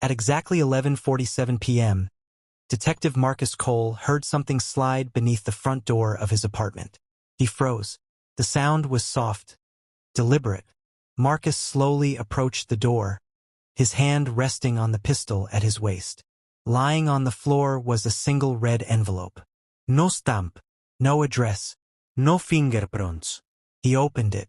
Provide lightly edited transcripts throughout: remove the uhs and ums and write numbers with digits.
At exactly 11:47 p.m., Detective Marcus Cole heard something slide beneath the front door of his apartment. He froze. The sound was soft, deliberate. Marcus slowly approached the door, his hand resting on the pistol at his waist. Lying on the floor was a single red envelope. No stamp, no address, no fingerprints. He opened it.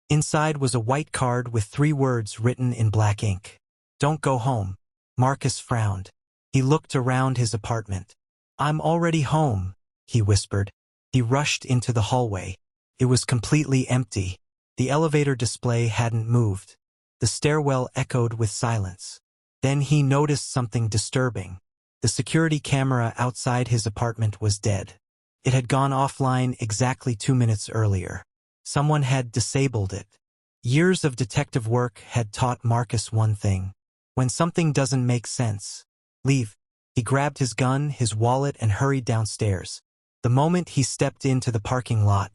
Inside was a white card with 3 words written in black ink. Don't go home. Marcus frowned. He looked around his apartment. I'm already home, he whispered. He rushed into the hallway. It was completely empty. The elevator display hadn't moved. The stairwell echoed with silence. Then he noticed something disturbing. The security camera outside his apartment was dead. It had gone offline exactly 2 minutes earlier. Someone had disabled it. Years of detective work had taught Marcus one thing. When something doesn't make sense, leave. He grabbed his gun, his wallet, and hurried downstairs. The moment he stepped into the parking lot,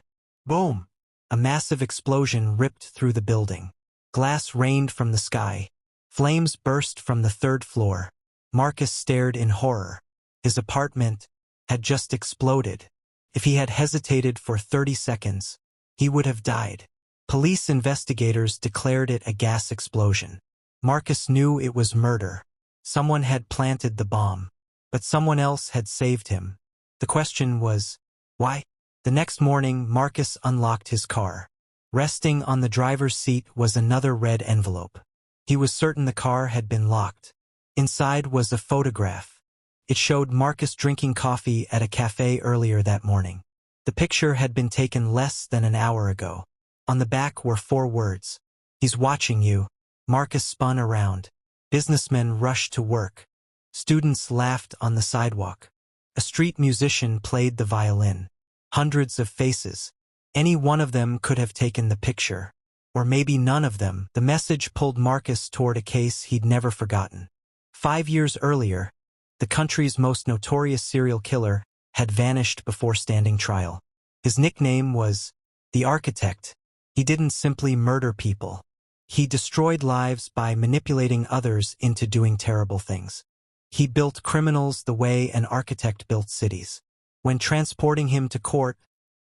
boom! A massive explosion ripped through the building. Glass rained from the sky. Flames burst from the 3rd floor. Marcus stared in horror. His apartment had just exploded. If he had hesitated for 30 seconds, he would have died. Police investigators declared it a gas explosion. Marcus knew it was murder. Someone had planted the bomb, but someone else had saved him. The question was, why? The next morning, Marcus unlocked his car. Resting on the driver's seat was another red envelope. He was certain the car had been locked. Inside was a photograph. It showed Marcus drinking coffee at a cafe earlier that morning. The picture had been taken less than an hour ago. On the back were 4 words. He's watching you. Marcus spun around. Businessmen rushed to work. Students laughed on the sidewalk. A street musician played the violin. Hundreds of faces. Any one of them could have taken the picture. Or maybe none of them. The message pulled Marcus toward a case he'd never forgotten. 5 years earlier, the country's most notorious serial killer had vanished before standing trial. His nickname was the Architect. He didn't simply murder people. He destroyed lives by manipulating others into doing terrible things. He built criminals the way an architect built cities. When transporting him to court,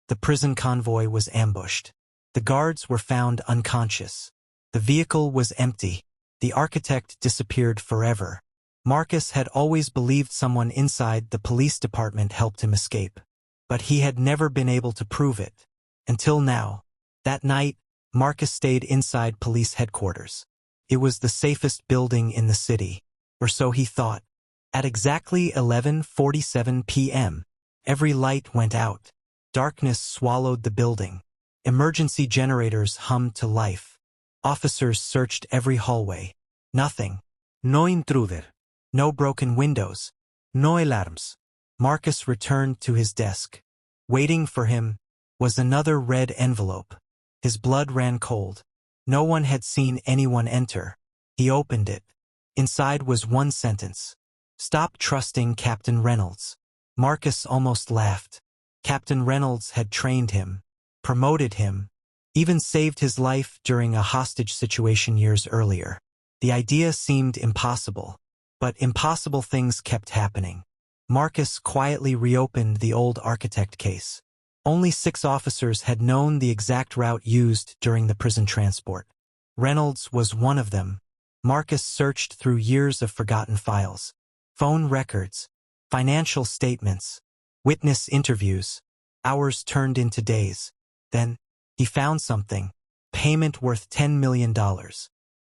the prison convoy was ambushed. The guards were found unconscious. The vehicle was empty. The architect disappeared forever. Marcus had always believed someone inside the police department helped him escape. But he had never been able to prove it. Until now. That night, Marcus stayed inside police headquarters. It was the safest building in the city, or so he thought. At exactly 11:47 p.m., every light went out. Darkness swallowed the building. Emergency generators hummed to life. Officers searched every hallway. Nothing. No intruder. No broken windows. No alarms. Marcus returned to his desk. Waiting for him was another red envelope. His blood ran cold. No one had seen anyone enter. He opened it. Inside was one sentence. Stop trusting Captain Reynolds. Marcus almost laughed. Captain Reynolds had trained him, promoted him, even saved his life during a hostage situation years earlier. The idea seemed impossible, but impossible things kept happening. Marcus quietly reopened the old architect case. Only 6 officers had known the exact route used during the prison transport. Reynolds was one of them. Marcus searched through years of forgotten files. Phone records, financial statements, witness interviews. Hours turned into days. Then, he found something. Payment worth $10 million.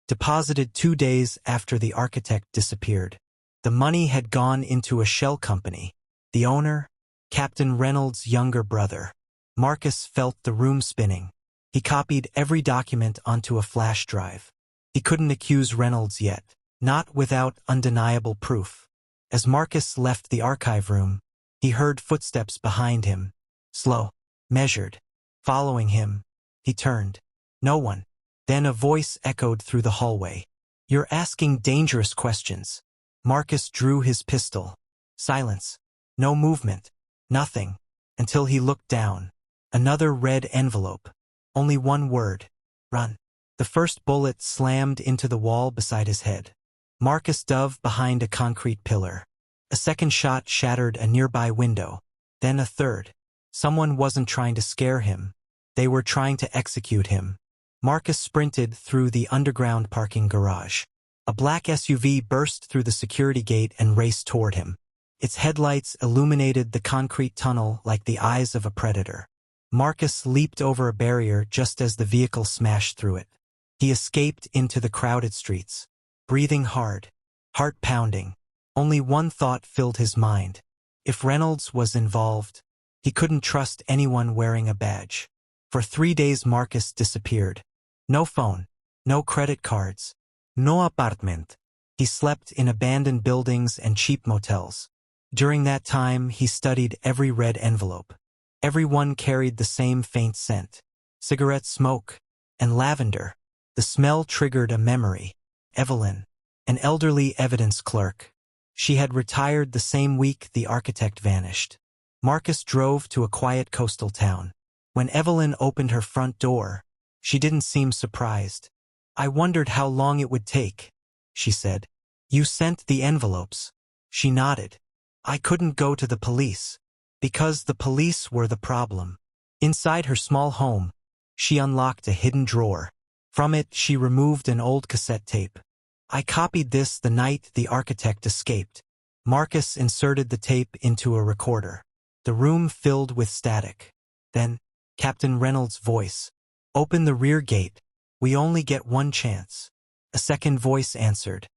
Deposited 2 days after the architect disappeared. The money had gone into a shell company. The owner? Captain Reynolds' younger brother. Marcus felt the room spinning. He copied every document onto a flash drive. He couldn't accuse Reynolds yet, not without undeniable proof. As Marcus left the archive room, he heard footsteps behind him. Slow, measured. Following him, he turned. No one. Then a voice echoed through the hallway. You're asking dangerous questions. Marcus drew his pistol. Silence. No movement. Nothing. Until he looked down. Another red envelope. Only one word. Run. The first bullet slammed into the wall beside his head. Marcus dove behind a concrete pillar. A second shot shattered a nearby window. Then a third. Someone wasn't trying to scare him. They were trying to execute him. Marcus sprinted through the underground parking garage. A black SUV burst through the security gate and raced toward him. Its headlights illuminated the concrete tunnel like the eyes of a predator. Marcus leaped over a barrier just as the vehicle smashed through it. He escaped into the crowded streets, breathing hard, heart pounding. Only one thought filled his mind. If Reynolds was involved, he couldn't trust anyone wearing a badge. For 3 days Marcus disappeared. No phone, no credit cards, no apartment. He slept in abandoned buildings and cheap motels. During that time, he studied every red envelope. Everyone carried the same faint scent. Cigarette smoke and lavender. The smell triggered a memory. Evelyn, an elderly evidence clerk. She had retired the same week the architect vanished. Marcus drove to a quiet coastal town. When Evelyn opened her front door, she didn't seem surprised. "I wondered how long it would take," she said. "You sent the envelopes." She nodded. "I couldn't go to the police, because the police were the problem." Inside her small home, she unlocked a hidden drawer. From it, she removed an old cassette tape. "I copied this the night the architect escaped." Marcus inserted the tape into a recorder. The room filled with static. Then, Captain Reynolds' voice. "Open the rear gate. We only get one chance." A second voice answered.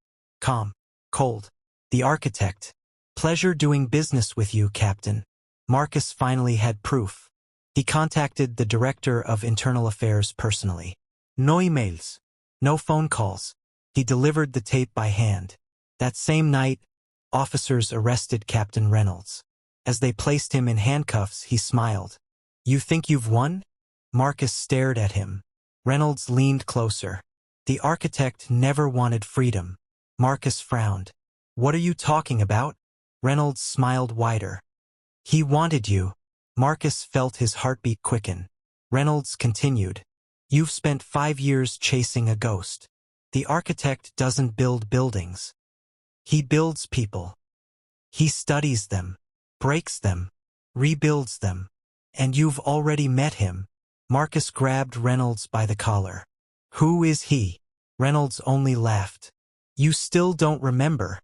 Calm, cold. "The architect. Pleasure doing business with you, Captain." Marcus finally had proof. He contacted the Director of Internal Affairs personally. No emails. No phone calls. He delivered the tape by hand. That same night, officers arrested Captain Reynolds. As they placed him in handcuffs, he smiled. "You think you've won?" Marcus stared at him. Reynolds leaned closer. "The architect never wanted freedom." Marcus frowned. "What are you talking about?" Reynolds smiled wider. "He wanted you." Marcus felt his heartbeat quicken. Reynolds continued. "You've spent 5 years chasing a ghost. The architect doesn't build buildings. He builds people. He studies them, breaks them, rebuilds them. And you've already met him." Marcus grabbed Reynolds by the collar. "Who is he?" Reynolds only laughed. "You still don't remember."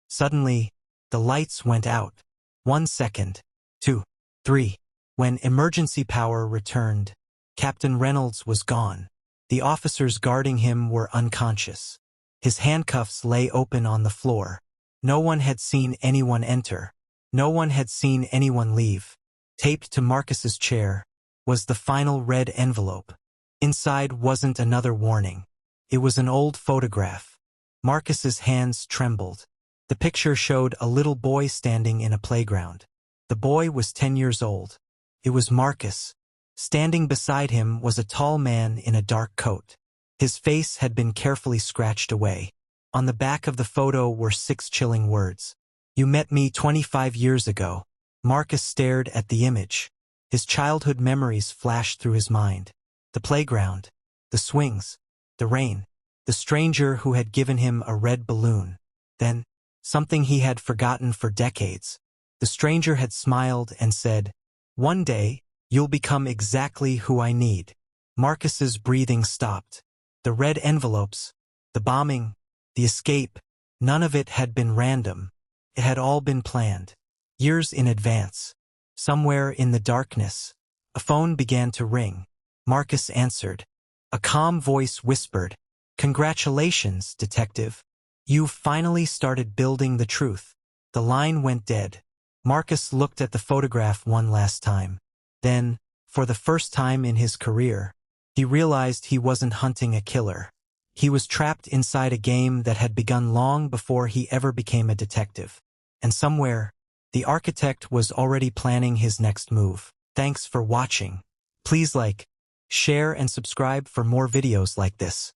Suddenly, the lights went out. 1 second. 2. 3. When emergency power returned, Captain Reynolds was gone. The officers guarding him were unconscious. His handcuffs lay open on the floor. No one had seen anyone enter. No one had seen anyone leave. Taped to Marcus's chair was the final red envelope. Inside wasn't another warning. It was an old photograph. Marcus's hands trembled. The picture showed a little boy standing in a playground. The boy was 10 years old. It was Marcus. Standing beside him was a tall man in a dark coat. His face had been carefully scratched away. On the back of the photo were 6 chilling words. "You met me 25 years ago." Marcus stared at the image. His childhood memories flashed through his mind. The playground, the swings, the rain, the stranger who had given him a red balloon. Then, something he had forgotten for decades. The stranger had smiled and said, "One day, you'll become exactly who I need." Marcus's breathing stopped. The red envelopes, the bombing, the escape, none of it had been random. It had all been planned. Years in advance. Somewhere in the darkness, a phone began to ring. Marcus answered. A calm voice whispered, "Congratulations, detective. You've finally started building the truth." The line went dead. Marcus looked at the photograph one last time. Then, for the first time in his career, he realized he wasn't hunting a killer. He was trapped inside a game that had begun long before he ever became a detective. And somewhere, the architect was already planning his next move. Thanks for watching. Please like, share and subscribe for more videos like this.